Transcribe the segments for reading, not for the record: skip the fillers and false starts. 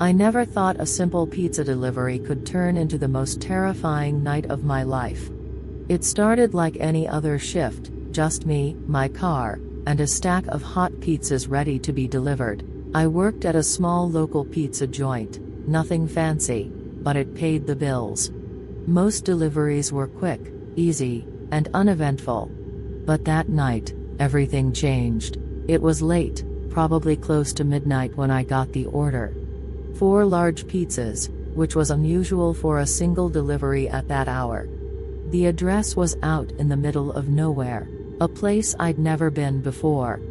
I never thought a simple pizza delivery could turn into the most terrifying night of my life. It started like any other shift, just me, my car, and a stack of hot pizzas ready to be delivered. I worked at a small local pizza joint, nothing fancy, but it paid the bills. Most deliveries were quick, easy, and uneventful. But that night, everything changed. It was late, probably close to midnight when I got the order. 4 large pizzas, which was unusual for a single delivery at that hour. The address was out in the middle of nowhere, a place I'd never been before.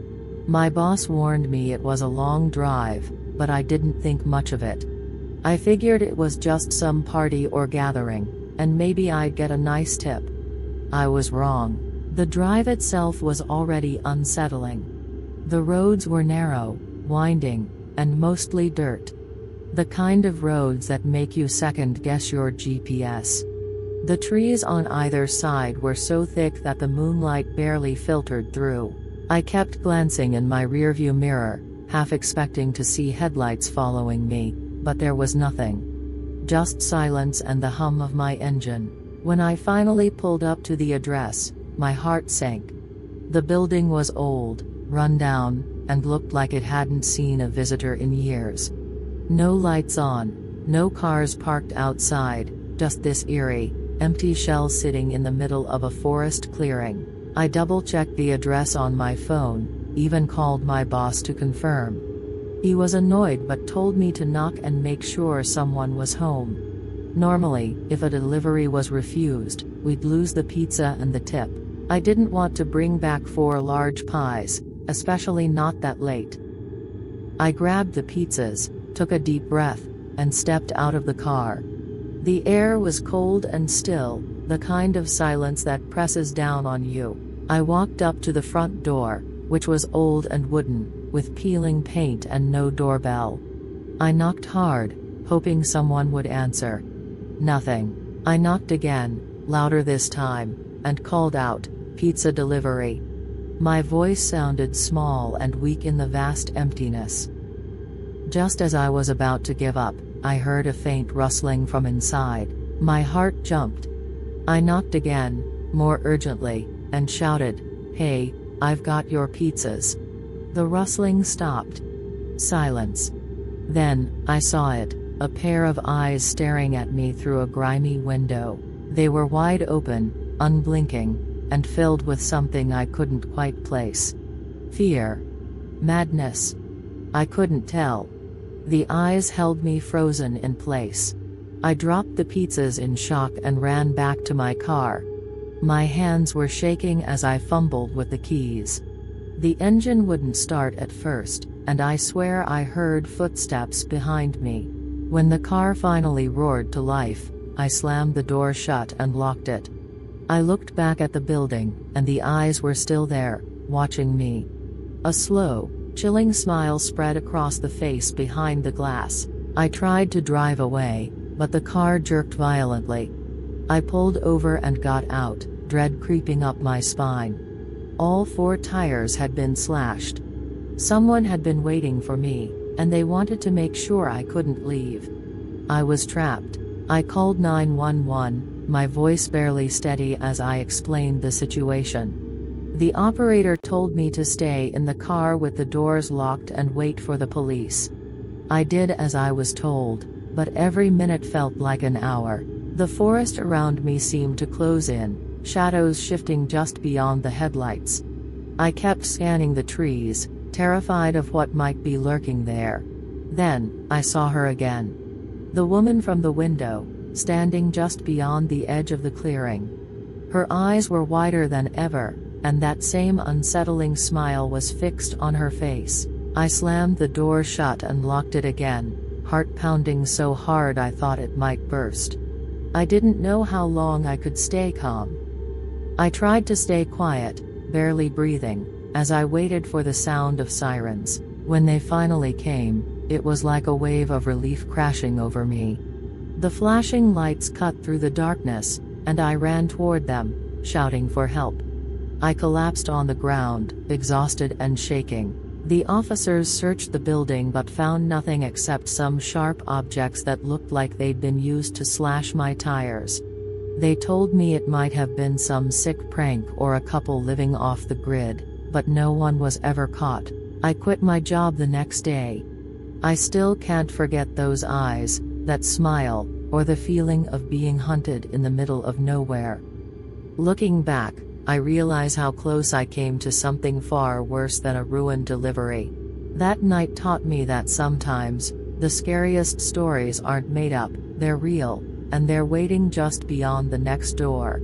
My boss warned me it was a long drive, but I didn't think much of it. I figured it was just some party or gathering, and maybe I'd get a nice tip. I was wrong. The drive itself was already unsettling. The roads were narrow, winding, and mostly dirt. The kind of roads that make you second-guess your GPS. The trees on either side were so thick that the moonlight barely filtered through. I kept glancing in my rearview mirror, half expecting to see headlights following me, but there was nothing. Just silence and the hum of my engine. When I finally pulled up to the address, my heart sank. The building was old, run down, and looked like it hadn't seen a visitor in years. No lights on, no cars parked outside, just this eerie, empty shell sitting in the middle of a forest clearing. I double-checked the address on my phone, even called my boss to confirm. He was annoyed but told me to knock and make sure someone was home. Normally, if a delivery was refused, we'd lose the pizza and the tip. I didn't want to bring back 4 large pies, especially not that late. I grabbed the pizzas, took a deep breath, and stepped out of the car. The air was cold and still, the kind of silence that presses down on you. I walked up to the front door, which was old and wooden, with peeling paint and no doorbell. I knocked hard, hoping someone would answer. Nothing. I knocked again, louder this time, and called out, "Pizza delivery." My voice sounded small and weak in the vast emptiness. Just as I was about to give up, I heard a faint rustling from inside. My heart jumped. I knocked again, more urgently, and shouted, "Hey, I've got your pizzas." The rustling stopped. Silence. Then, I saw it, a pair of eyes staring at me through a grimy window. They were wide open, unblinking, and filled with something I couldn't quite place. Fear. Madness. I couldn't tell. The eyes held me frozen in place. I dropped the pizzas in shock and ran back to my car. My hands were shaking as I fumbled with the keys. The engine wouldn't start at first, and I swear I heard footsteps behind me. When the car finally roared to life, I slammed the door shut and locked it. I looked back at the building, and the eyes were still there, watching me. A slow, chilling smile spread across the face behind the glass. I tried to drive away, but the car jerked violently. I pulled over and got out, dread creeping up my spine. All 4 tires had been slashed. Someone had been waiting for me, and they wanted to make sure I couldn't leave. I was trapped. I called 911, my voice barely steady as I explained the situation. The operator told me to stay in the car with the doors locked and wait for the police. I did as I was told, but every minute felt like an hour. The forest around me seemed to close in, shadows shifting just beyond the headlights. I kept scanning the trees, terrified of what might be lurking there. Then, I saw her again. The woman from the window, standing just beyond the edge of the clearing. Her eyes were wider than ever, and that same unsettling smile was fixed on her face. I slammed the door shut and locked it again, heart pounding so hard I thought it might burst. I didn't know how long I could stay calm. I tried to stay quiet, barely breathing, as I waited for the sound of sirens. When they finally came, it was like a wave of relief crashing over me. The flashing lights cut through the darkness, and I ran toward them, shouting for help. I collapsed on the ground, exhausted and shaking. The officers searched the building but found nothing except some sharp objects that looked like they'd been used to slash my tires. They told me it might have been some sick prank or a couple living off the grid, but no one was ever caught. I quit my job the next day. I still can't forget those eyes, that smile, or the feeling of being hunted in the middle of nowhere. Looking back, I realize how close I came to something far worse than a ruined delivery. That night taught me that sometimes, the scariest stories aren't made up, they're real, and they're waiting just beyond the next door.